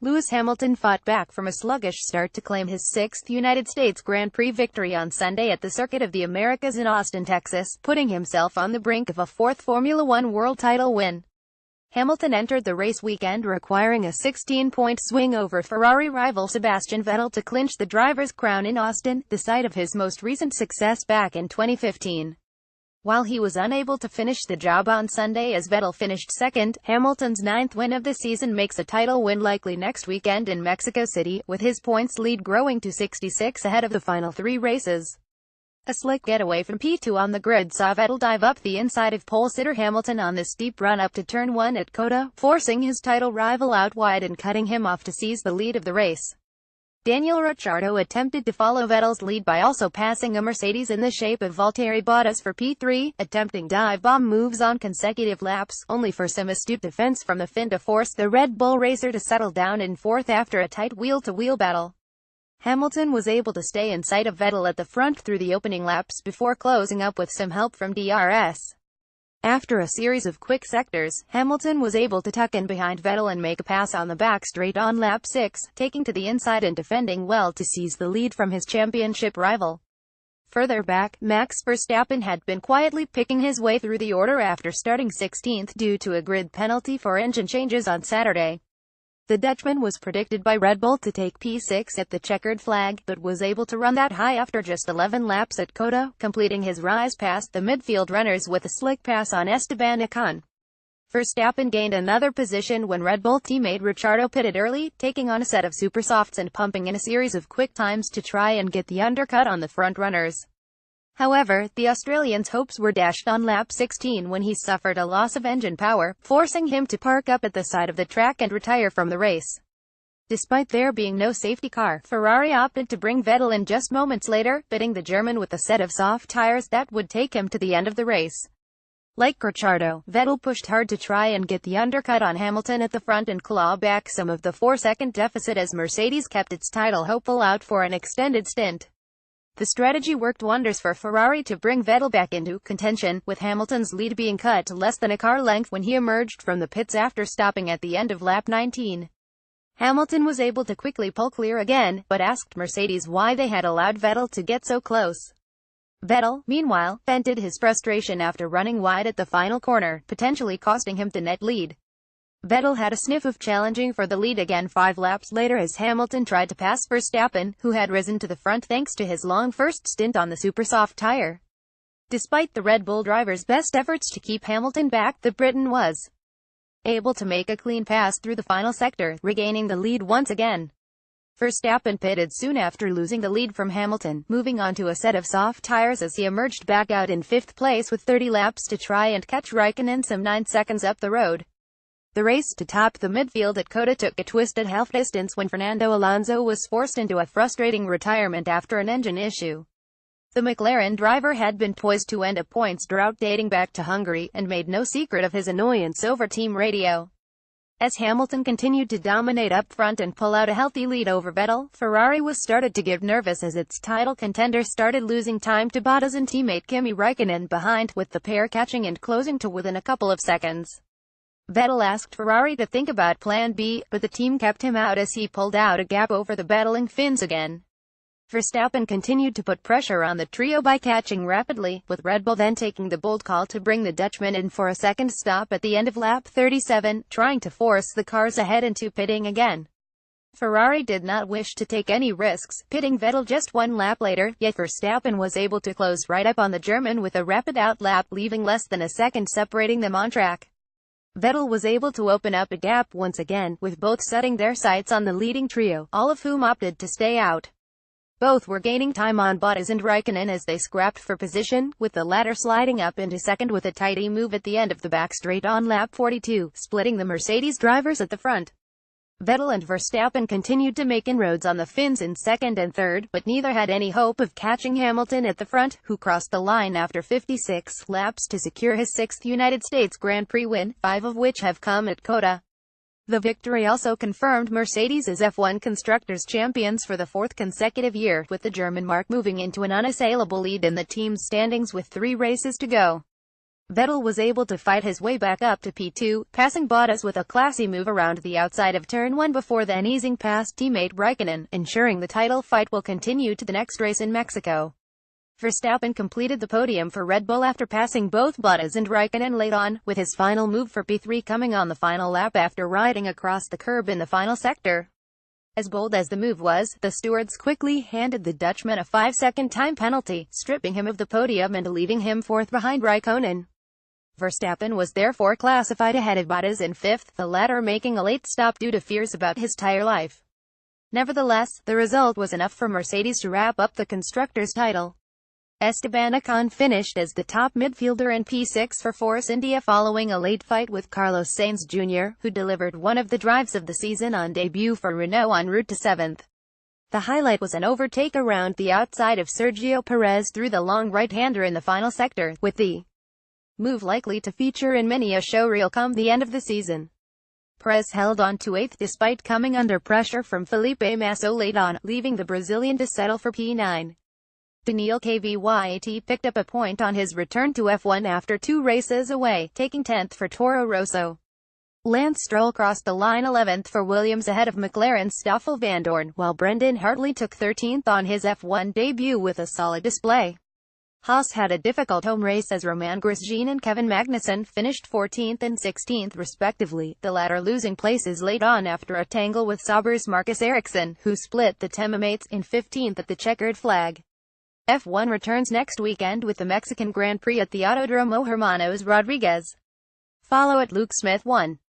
Lewis Hamilton fought back from a sluggish start to claim his sixth United States Grand Prix victory on Sunday at the Circuit of the Americas in Austin, Texas, putting himself on the brink of a fourth Formula One world title win. Hamilton entered the race weekend requiring a 16-point swing over Ferrari rival Sebastian Vettel to clinch the driver's crown in Austin, the site of his most recent success back in 2015. While he was unable to finish the job on Sunday as Vettel finished second, Hamilton's ninth win of the season makes a title win likely next weekend in Mexico City, with his points lead growing to 66 ahead of the final three races. A slick getaway from P2 on the grid saw Vettel dive up the inside of pole-sitter Hamilton on the steep run-up to turn 1 at COTA, forcing his title rival out wide and cutting him off to seize the lead of the race. Daniel Ricciardo attempted to follow Vettel's lead by also passing a Mercedes in the shape of Valtteri Bottas for P3, attempting dive-bomb moves on consecutive laps, only for some astute defense from the Finn to force the Red Bull racer to settle down in fourth after a tight wheel-to-wheel battle. Hamilton was able to stay in sight of Vettel at the front through the opening laps before closing up with some help from DRS. After a series of quick sectors, Hamilton was able to tuck in behind Vettel and make a pass on the back straight on lap 6, taking to the inside and defending well to seize the lead from his championship rival. Further back, Max Verstappen had been quietly picking his way through the order after starting 16th due to a grid penalty for engine changes on Saturday. The Dutchman was predicted by Red Bull to take P6 at the checkered flag, but was able to run that high after just 11 laps at COTA, completing his rise past the midfield runners with a slick pass on Esteban Ocon. Verstappen gained another position when Red Bull teammate Ricciardo pitted early, taking on a set of super softs and pumping in a series of quick times to try and get the undercut on the front runners. However, the Australian's hopes were dashed on lap 16 when he suffered a loss of engine power, forcing him to park up at the side of the track and retire from the race. Despite there being no safety car, Ferrari opted to bring Vettel in just moments later, fitting the German with a set of soft tires that would take him to the end of the race. Like Ricciardo, Vettel pushed hard to try and get the undercut on Hamilton at the front and claw back some of the 4-second deficit as Mercedes kept its title hopeful out for an extended stint. The strategy worked wonders for Ferrari to bring Vettel back into contention, with Hamilton's lead being cut to less than a car length when he emerged from the pits after stopping at the end of lap 19. Hamilton was able to quickly pull clear again, but asked Mercedes why they had allowed Vettel to get so close. Vettel, meanwhile, vented his frustration after running wide at the final corner, potentially costing him the net lead. Vettel had a sniff of challenging for the lead again 5 laps later as Hamilton tried to pass Verstappen, who had risen to the front thanks to his long first stint on the super soft tire. Despite the Red Bull driver's best efforts to keep Hamilton back, the Briton was able to make a clean pass through the final sector, regaining the lead once again. Verstappen pitted soon after losing the lead from Hamilton, moving on to a set of soft tires as he emerged back out in 5th place with 30 laps to try and catch Raikkonen some 9 seconds up the road. The race to top the midfield at COTA took a twist at half distance when Fernando Alonso was forced into a frustrating retirement after an engine issue. The McLaren driver had been poised to end a points drought dating back to Hungary, and made no secret of his annoyance over team radio. As Hamilton continued to dominate up front and pull out a healthy lead over Vettel, Ferrari was started to get nervous as its title contender started losing time to Bottas and teammate Kimi Raikkonen behind, with the pair catching and closing to within a couple of seconds. Vettel asked Ferrari to think about Plan B, but the team kept him out as he pulled out a gap over the battling Finns again. Verstappen continued to put pressure on the trio by catching rapidly, with Red Bull then taking the bold call to bring the Dutchman in for a second stop at the end of lap 37, trying to force the cars ahead into pitting again. Ferrari did not wish to take any risks, pitting Vettel just 1 lap later, yet Verstappen was able to close right up on the German with a rapid outlap, leaving less than a second separating them on track. Vettel was able to open up a gap once again, with both setting their sights on the leading trio, all of whom opted to stay out. Both were gaining time on Bottas and Raikkonen as they scrapped for position, with the latter sliding up into second with a tidy move at the end of the back straight on lap 42, splitting the Mercedes drivers at the front. Vettel and Verstappen continued to make inroads on the Finns in second and third, but neither had any hope of catching Hamilton at the front, who crossed the line after 56 laps to secure his 6th United States Grand Prix win, 5 of which have come at COTA. The victory also confirmed Mercedes as F1 Constructors' champions for the 4th consecutive year, with the German marque moving into an unassailable lead in the team's standings with 3 races to go. Vettel was able to fight his way back up to P2, passing Bottas with a classy move around the outside of Turn 1 before then easing past teammate Raikkonen, ensuring the title fight will continue to the next race in Mexico. Verstappen completed the podium for Red Bull after passing both Bottas and Raikkonen late on, with his final move for P3 coming on the final lap after riding across the curb in the final sector. As bold as the move was, the stewards quickly handed the Dutchman a 5-second time penalty, stripping him of the podium and leaving him fourth behind Raikkonen. Verstappen was therefore classified ahead of Bottas in fifth, the latter making a late stop due to fears about his tire life. Nevertheless, the result was enough for Mercedes to wrap up the Constructors' title. Esteban Ocon finished as the top midfielder in P6 for Force India following a late fight with Carlos Sainz Jr., who delivered one of the drives of the season on debut for Renault en route to 7th. The highlight was an overtake around the outside of Sergio Perez through the long right-hander in the final sector, with the move likely to feature in many a showreel come the end of the season. Perez held on to 8th despite coming under pressure from Felipe Massa late on, leaving the Brazilian to settle for P9. Daniil Kvyat picked up a point on his return to F1 after 2 races away, taking 10th for Toro Rosso. Lance Stroll crossed the line 11th for Williams ahead of McLaren's Stoffel Vandoorne, while Brendan Hartley took 13th on his F1 debut with a solid display. Haas had a difficult home race as Romain Grosjean and Kevin Magnussen finished 14th and 16th respectively, the latter losing places late on after a tangle with Sauber's Marcus Ericsson, who split the teammates in 15th at the checkered flag. F1 returns next weekend with the Mexican Grand Prix at the Autodromo Hermanos Rodriguez. Follow at Luke Smith 1.